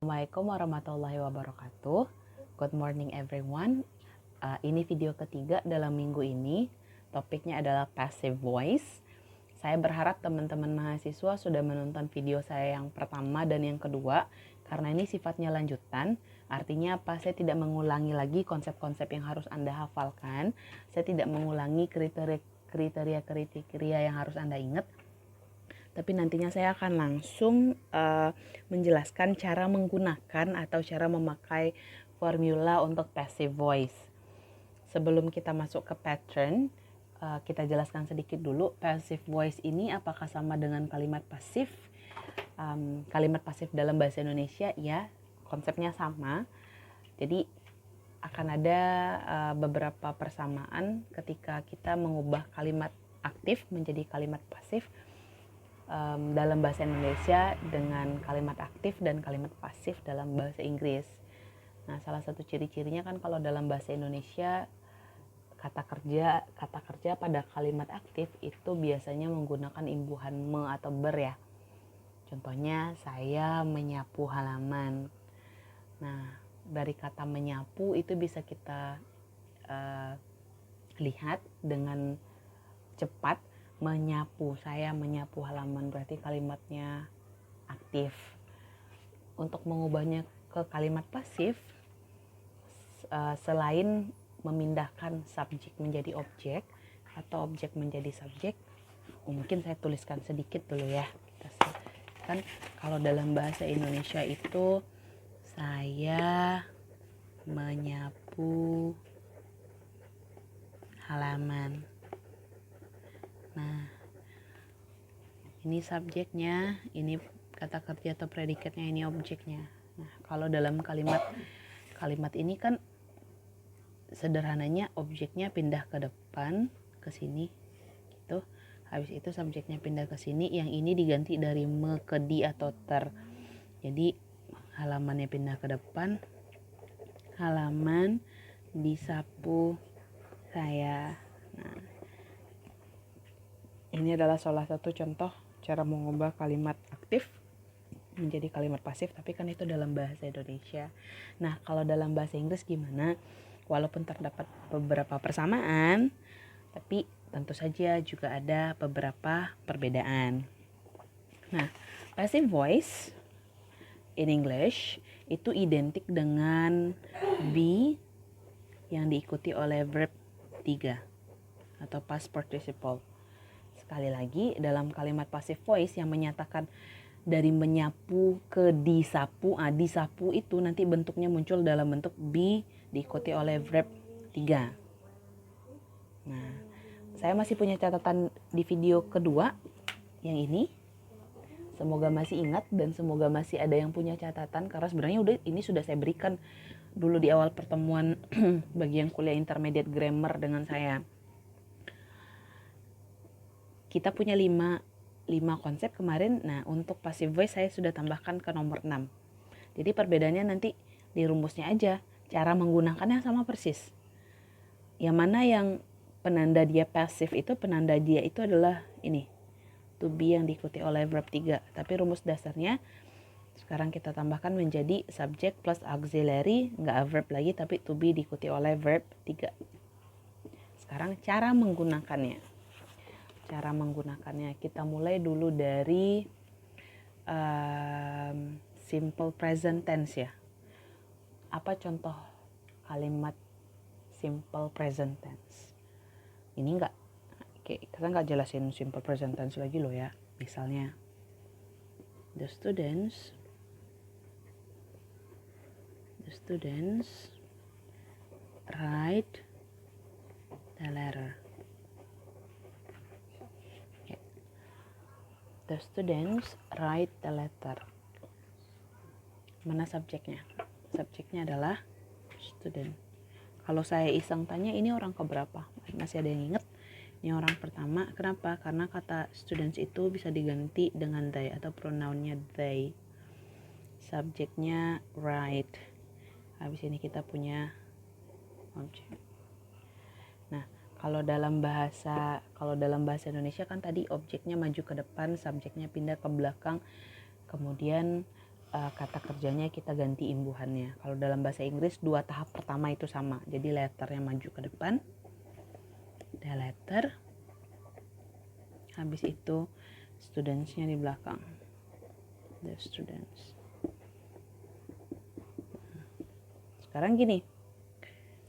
Assalamualaikum warahmatullahi wabarakatuh. Good morning everyone. Ini video ketiga dalam minggu ini. Topiknya adalah passive voice. Saya berharap teman-teman mahasiswa sudah menonton video saya yang pertama dan yang kedua, karena ini sifatnya lanjutan. Artinya apa? Saya tidak mengulangi lagi konsep-konsep yang harus Anda hafalkan. Saya tidak mengulangi kriteria yang harus Anda ingat. Tapi nantinya saya akan langsung menjelaskan cara menggunakan atau cara memakai formula untuk passive voice. Sebelum kita masuk ke pattern, kita jelaskan sedikit dulu passive voice ini apakah sama dengan kalimat pasif. Kalimat pasif dalam bahasa Indonesia ya, konsepnya sama. Jadi akan ada beberapa persamaan ketika kita mengubah kalimat aktif menjadi kalimat pasif dalam bahasa Indonesia dengan kalimat aktif dan kalimat pasif dalam bahasa Inggris. Nah, salah satu ciri-cirinya kan kalau dalam bahasa Indonesia kata kerja pada kalimat aktif itu biasanya menggunakan imbuhan me atau ber ya. Contohnya saya menyapu halaman. Nah, dari kata menyapu itu bisa kita lihat dengan cepat. Menyapu, saya menyapu halaman, berarti kalimatnya aktif. Untuk mengubahnya ke kalimat pasif, selain memindahkan subjek menjadi objek atau objek menjadi subjek, mungkin saya tuliskan sedikit dulu ya. Kan kalau dalam bahasa Indonesia itu saya menyapu halaman. Nah, ini subjeknya, ini kata kerja atau predikatnya, ini objeknya. Nah, kalau dalam kalimat ini kan sederhananya objeknya pindah ke depan, ke sini, gitu. Habis itu subjeknya pindah ke sini, yang ini diganti dari me ke di atau ter. Jadi halamannya pindah ke depan, halaman disapu saya. Nah, ini adalah salah satu contoh cara mengubah kalimat aktif menjadi kalimat pasif, tapi kan itu dalam bahasa Indonesia. Nah, kalau dalam bahasa Inggris gimana? Walaupun terdapat beberapa persamaan, tapi tentu saja juga ada beberapa perbedaan. Nah, passive voice in English itu identik dengan be yang diikuti oleh verb 3 atau past participle. Sekali lagi, dalam kalimat passive voice yang menyatakan dari menyapu ke disapu, disapu itu nanti bentuknya muncul dalam bentuk be diikuti oleh verb 3. Nah, saya masih punya catatan di video kedua yang ini. Semoga masih ingat dan semoga masih ada yang punya catatan, karena sebenarnya ini sudah saya berikan dulu di awal pertemuan bagi yang kuliah intermediate grammar dengan saya. Kita punya 5 konsep kemarin. Nah, untuk passive voice saya sudah tambahkan ke nomor 6. Jadi perbedaannya nanti di rumusnya aja. Cara menggunakannya sama persis. Yang mana yang penanda dia passive itu, penanda dia itu adalah ini, to be yang diikuti oleh verb 3. Tapi rumus dasarnya sekarang kita tambahkan menjadi subject plus auxiliary, nggak verb lagi tapi to be diikuti oleh verb 3. Sekarang cara menggunakannya. Kita mulai dulu dari simple present tense ya. Apa contoh kalimat simple present tense? Ini kita nggak jelasin simple present tense lagi loh ya. Misalnya, the students write the letter. The students write the letter. Mana subjeknya? Subjeknya adalah student. Kalau saya iseng tanya, ini orang keberapa? Masih ada yang ingat? Ini orang pertama. Kenapa? Karena kata students itu bisa diganti dengan they atau pronounnya they. Subjeknya write. Habis ini kita punya objek. Nah, kalau dalam bahasa Indonesia kan tadi objeknya maju ke depan, subjeknya pindah ke belakang, kemudian kata kerjanya kita ganti imbuhannya. Kalau dalam bahasa Inggris 2 tahap pertama itu sama. Jadi letternya maju ke depan, the letter, habis itu studentsnya di belakang, the students. Sekarang gini,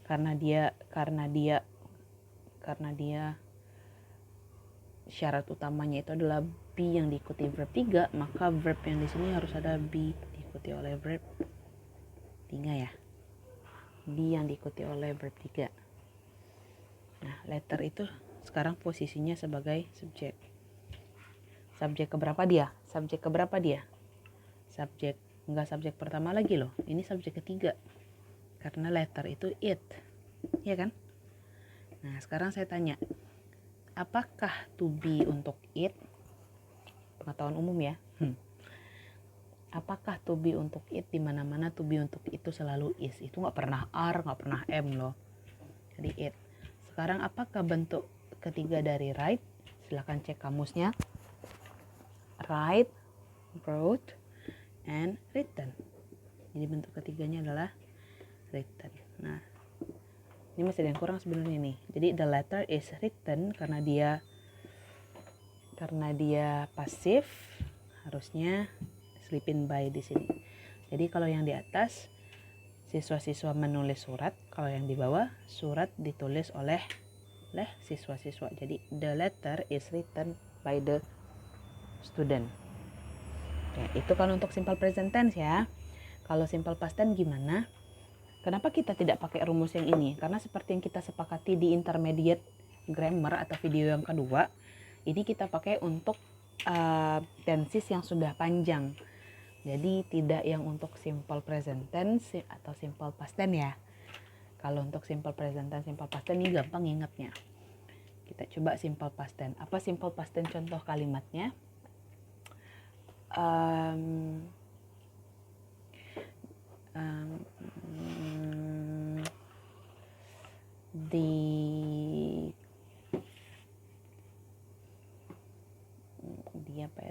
karena dia syarat utamanya itu adalah be yang diikuti verb 3, maka verb yang di sini harus ada be diikuti oleh verb 3 ya. Be yang diikuti oleh verb 3. Nah, letter itu sekarang posisinya sebagai subjek. Subjek keberapa dia? Enggak subjek pertama lagi loh. Ini subjek ketiga. Karena letter itu it. Ya kan? Nah, sekarang saya tanya, apakah to be untuk it? Pengetahuan umum ya. Apakah to be untuk it? Di mana-mana to be untuk itu selalu is. Itu nggak pernah are, nggak pernah am loh. Jadi it. Sekarang apakah bentuk ketiga dari write? Silahkan cek kamusnya. Write, wrote, and written. Jadi bentuk ketiganya adalah written. Nah, ini masih ada yang kurang sebenarnya nih. Jadi the letter is written karena dia pasif, harusnya sleeping by di sini. Jadi kalau yang di atas siswa-siswa menulis surat, kalau yang di bawah surat ditulis oleh siswa-siswa. Jadi the letter is written by the student. Oke, itu kalau untuk simple present tense ya. Kalau simple past tense gimana? Kenapa kita tidak pakai rumus yang ini? Karena seperti yang kita sepakati di intermediate grammar atau video yang kedua, ini kita pakai untuk tenses yang sudah panjang. Jadi tidak yang untuk simple present tense atau simple past tense ya. Kalau untuk simple present tense, simple past tense ini gampang ingatnya. Kita coba simple past tense. Apa simple past tense contoh kalimatnya?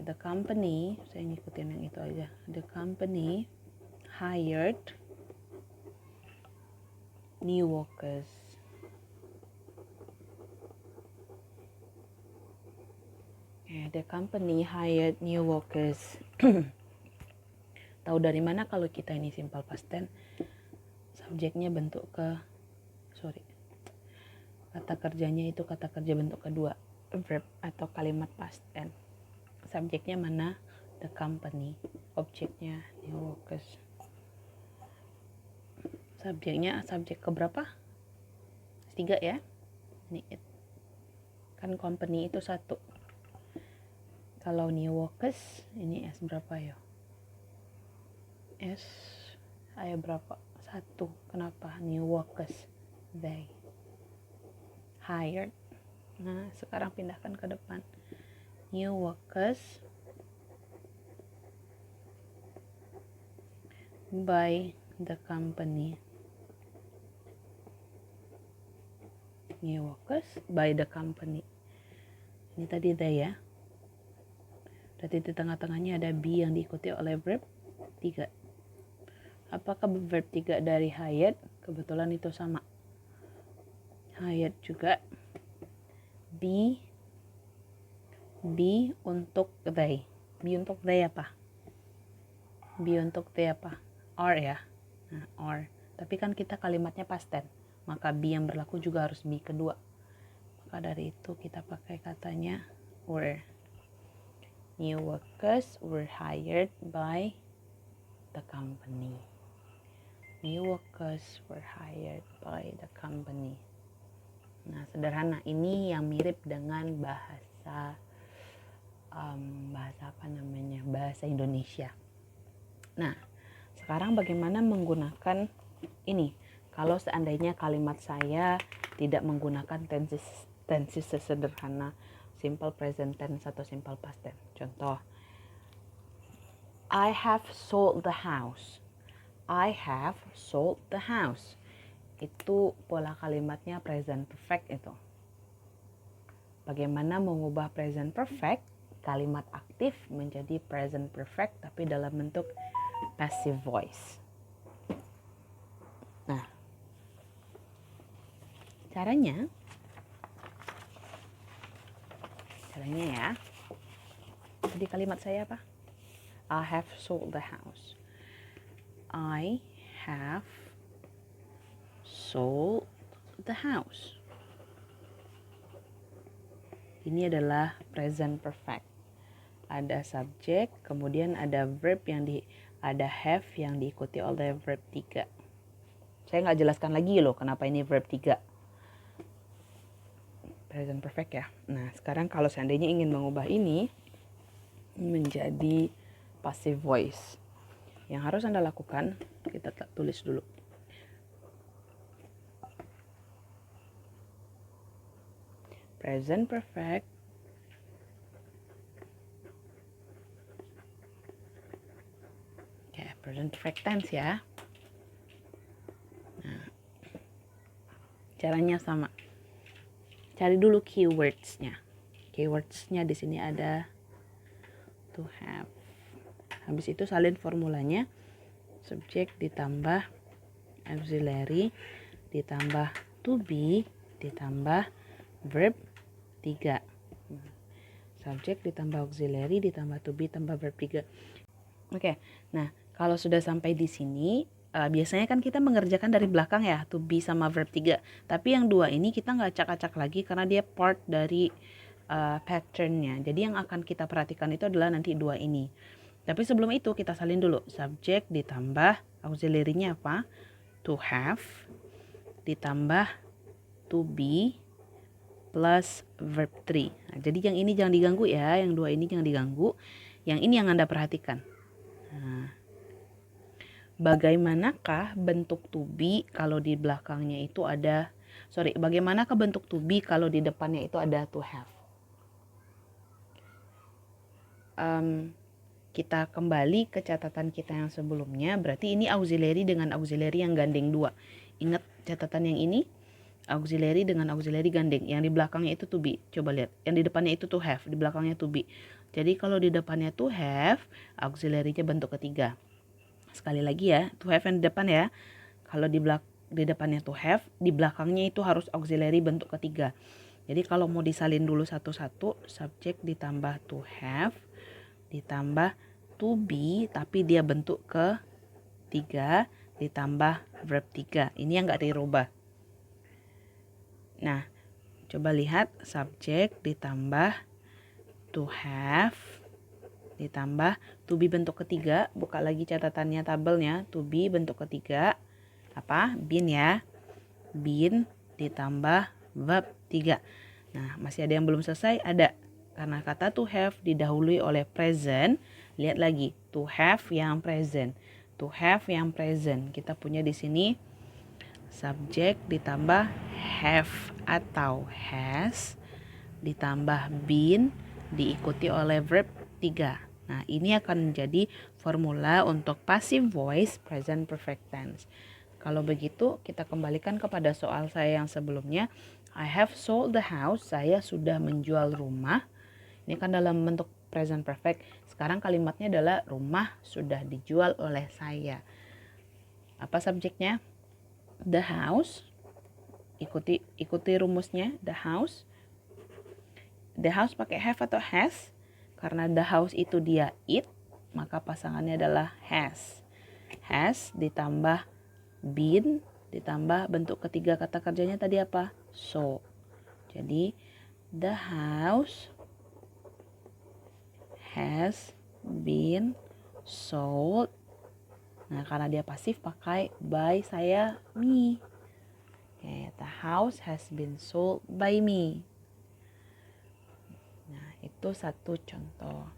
The company, saya ngikutin yang itu aja. The company hired new workers. The company hired new workers. Tahu dari mana kalau kita ini simple past tense? Subjeknya bentuk kata kerjanya itu kata kerja bentuk kedua, verb atau kalimat past tense. Subjeknya mana? The company. Objeknya new workers. Subjeknya subjek keberapa? 3 ya. Ini it. Kan company itu 1. Kalau new workers ini S berapa ya? S ayo berapa? 1. Kenapa? New workers. They hired. Nah, sekarang pindahkan ke depan. New workers by the company. New workers by the company. Ini tadi they ya. Berarti di tengah-tengahnya ada be yang diikuti oleh verb 3. Apakah verb 3 dari hired? Kebetulan itu sama. Hired juga. Be untuk they. Be untuk they apa? Be untuk they apa? Are ya. Nah, are. Tapi kan kita kalimatnya past tense. Maka be yang berlaku juga harus be kedua. Maka dari itu kita pakai katanya were. New workers were hired by the company. New workers were hired by the company. Nah, sederhana. Ini yang mirip dengan bahasa bahasa Indonesia. Nah, sekarang bagaimana menggunakan ini? Kalau seandainya kalimat saya tidak menggunakan tenses sesederhana simple present tense atau simple past tense. Contoh, I have sold the house. I have sold the house. Itu pola kalimatnya present perfect itu. Bagaimana mengubah present perfect, kalimat aktif menjadi present perfect tapi dalam bentuk passive voice. Nah, caranya ya. Tadi kalimat saya apa? I have sold the house. I have sold the house. Ini adalah present perfect. Ada subjek, kemudian ada verb ada have yang diikuti oleh verb 3. Saya nggak jelaskan lagi loh kenapa ini verb 3. Present perfect ya. Nah, sekarang kalau seandainya ingin mengubah ini menjadi passive voice, yang harus Anda lakukan, kita tulis dulu. Present perfect present perfect tense ya. Nah, caranya sama. Cari dulu keywords-nya. Keywords-nya di sini ada to have. Habis itu salin formulanya. Subjek ditambah auxiliary ditambah to be ditambah verb 3. Subjek ditambah auxiliary ditambah to be tambah verb 3. Oke. Nah, kalau sudah sampai di sini biasanya kan kita mengerjakan dari belakang ya, to be sama verb 3. Tapi yang dua ini kita nggak acak-acak lagi karena dia part dari patternnya. Jadi yang akan kita perhatikan itu adalah nanti dua ini. Tapi sebelum itu kita salin dulu. Subjek ditambah auxiliary-nya apa? To have ditambah to be plus verb 3. Nah, jadi yang ini jangan diganggu ya, yang dua ini jangan diganggu. Yang ini yang Anda perhatikan. Nah, bagaimanakah bentuk to be kalau di belakangnya itu ada, bagaimanakah bentuk to be kalau di depannya itu ada to have? Kita kembali ke catatan kita yang sebelumnya, berarti ini auxiliary dengan auxiliary yang gandeng 2. Ingat catatan yang ini, auxiliary dengan auxiliary gandeng. Yang di belakangnya itu to be. Coba lihat, yang di depannya itu to have, di belakangnya to be. Jadi kalau di depannya to have, auxiliary-nya bentuk ketiga. Sekali lagi ya, to have yang di depan ya. Kalau di depannya to have, di belakangnya itu harus auxiliary bentuk ketiga. Jadi kalau mau disalin dulu satu-satu, subjek ditambah to have, ditambah to be, tapi dia bentuk ketiga, ditambah verb 3. Ini yang nggak dirubah. Nah, coba lihat subjek ditambah to have, ditambah to be bentuk ketiga. Buka lagi catatannya, tabelnya. To be bentuk ketiga. Apa? Been ya. Been ditambah verb 3. Nah, masih ada yang belum selesai? Ada. Karena kata to have didahului oleh present. Lihat lagi. To have yang present. To have yang present. Kita punya di sini subjek ditambah have atau has ditambah been diikuti oleh verb 3. Nah, ini akan menjadi formula untuk passive voice present perfect tense. Kalau begitu, kita kembalikan kepada soal saya yang sebelumnya. I have sold the house. Saya sudah menjual rumah. Ini kan dalam bentuk present perfect. Sekarang kalimatnya adalah rumah sudah dijual oleh saya. Apa subjeknya? The house. Ikuti rumusnya. The house. The house pakai have atau has? Karena the house itu dia it, maka pasangannya adalah has. Has ditambah been ditambah bentuk ketiga kata kerjanya tadi apa? So. Jadi the house has been sold. Nah, karena dia pasif pakai by saya me. Okay, the house has been sold by me. Nah, itu satu contoh.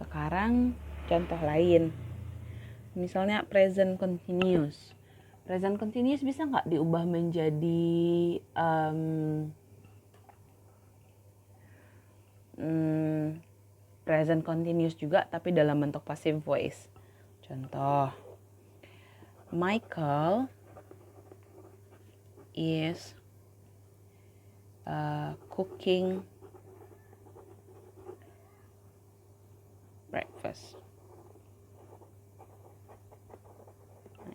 Sekarang contoh lain. Misalnya present continuous. Present continuous bisa nggak diubah menjadi present continuous juga tapi dalam bentuk passive voice. Contoh, Michael is cooking breakfast.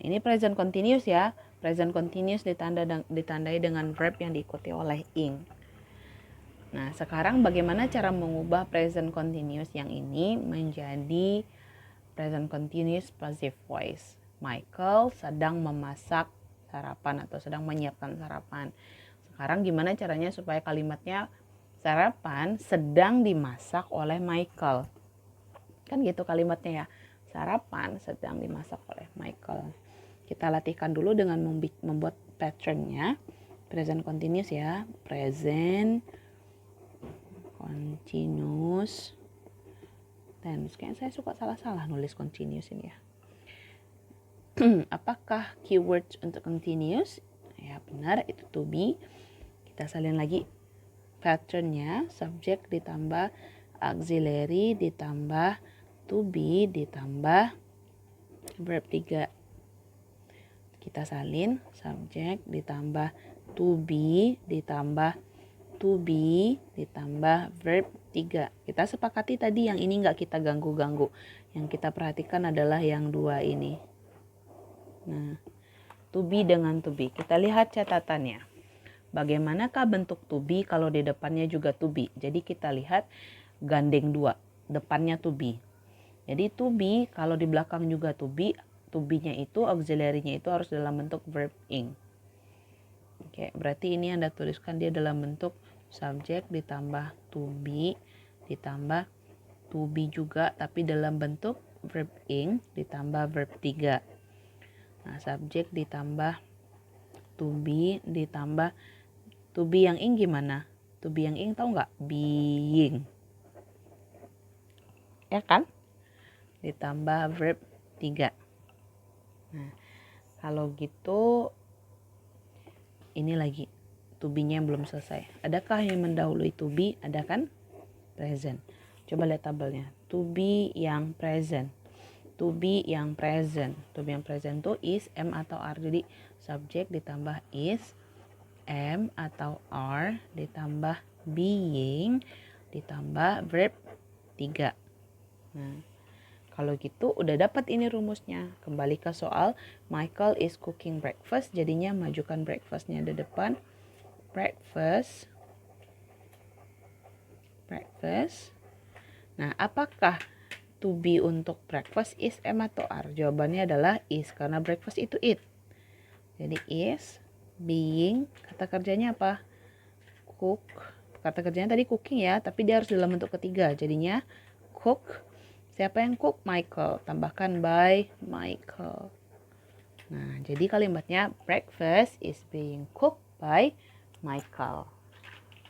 ini present continuous ya. Present continuous ditandai dengan verb yang diikuti oleh ing. Nah, sekarang bagaimana cara mengubah present continuous yang ini menjadi present continuous passive voice? Michael sedang memasak sarapan atau sedang menyiapkan sarapan. Sekarang gimana caranya supaya kalimatnya sarapan sedang dimasak oleh Michael? Kan gitu kalimatnya ya. Sarapan sedang dimasak oleh Michael. Kita latihkan dulu dengan membuat patternnya. Present continuous ya. Present continuous tense. Kayaknya saya suka salah-salah nulis continuous ini ya. Apakah keywords untuk continuous? Ya benar, itu to be. Kita salin lagi patternnya. Subject ditambah auxiliary ditambah to be ditambah verb 3. Kita salin subject ditambah to be ditambah verb 3. Kita sepakati tadi yang ini nggak kita ganggu-ganggu. Yang kita perhatikan adalah yang dua ini. Nah, to be dengan to be. Kita lihat catatannya. Bagaimanakah bentuk to be kalau di depannya juga to be? Jadi kita lihat gandeng dua. Depannya to be. Jadi to be kalau di belakang juga to be-nya itu auxiliary-nya itu harus dalam bentuk verb ing. Oke, berarti ini Anda tuliskan dia dalam bentuk subject ditambah to be ditambah to be juga tapi dalam bentuk verb ing ditambah verb 3. Nah, subject ditambah to be ditambah to be yang ing gimana? To be yang ing tahu nggak? Being. Ya kan? Ditambah verb 3. Nah, kalau gitu ini lagi to be-nya belum selesai. Adakah yang mendahului to be? Ada kan? Present. Coba lihat tabelnya. To be yang present. To be yang present. To be yang present itu is, am atau are. Jadi subject ditambah is, am atau are ditambah being ditambah verb 3. Nah, kalau gitu udah dapat ini rumusnya. Kembali ke soal, Michael is cooking breakfast. Jadinya majukan breakfastnya di depan. Breakfast. Nah, apakah to be untuk breakfast is, am atau are? Jawabannya adalah is, karena breakfast itu eat. Jadi is, being, kata kerjanya apa? Cook. Kata kerjanya tadi cooking ya, tapi dia harus dalam bentuk ketiga. Jadinya cook. Siapa yang cook? Michael. Tambahkan by Michael. Nah, jadi kalimatnya breakfast is being cooked by Michael.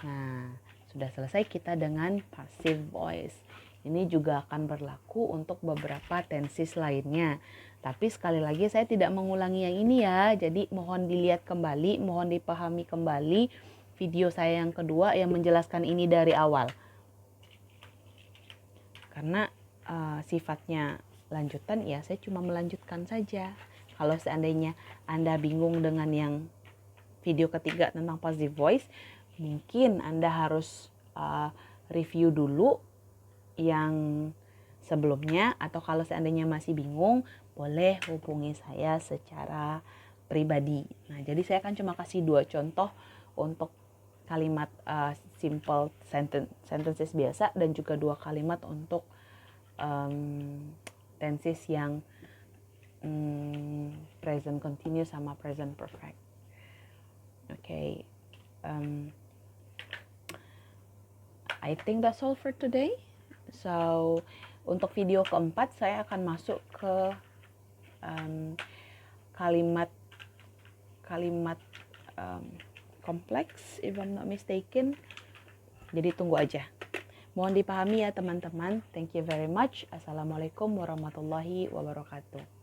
Nah, sudah selesai kita dengan passive voice. Ini juga akan berlaku untuk beberapa tenses lainnya. Tapi sekali lagi saya tidak mengulangi yang ini ya. Jadi mohon dilihat kembali, mohon dipahami kembali video saya yang kedua yang menjelaskan ini dari awal. Karena sifatnya lanjutan ya, saya cuma melanjutkan saja. Kalau seandainya Anda bingung dengan yang video ketiga tentang passive voice, mungkin Anda harus review dulu yang sebelumnya, atau kalau seandainya masih bingung, boleh hubungi saya secara pribadi. Nah, jadi saya akan cuma kasih 2 contoh untuk kalimat simple sentences biasa dan juga 2 kalimat untuk tenses yang present continuous sama present perfect. Okay. I think that's all for today. So, untuk video keempat saya akan masuk ke kalimat kompleks, if I'm not mistaken. Jadi tunggu aja. Mohon dipahami ya teman-teman. Thank you very much. Assalamualaikum warahmatullahi wabarakatuh.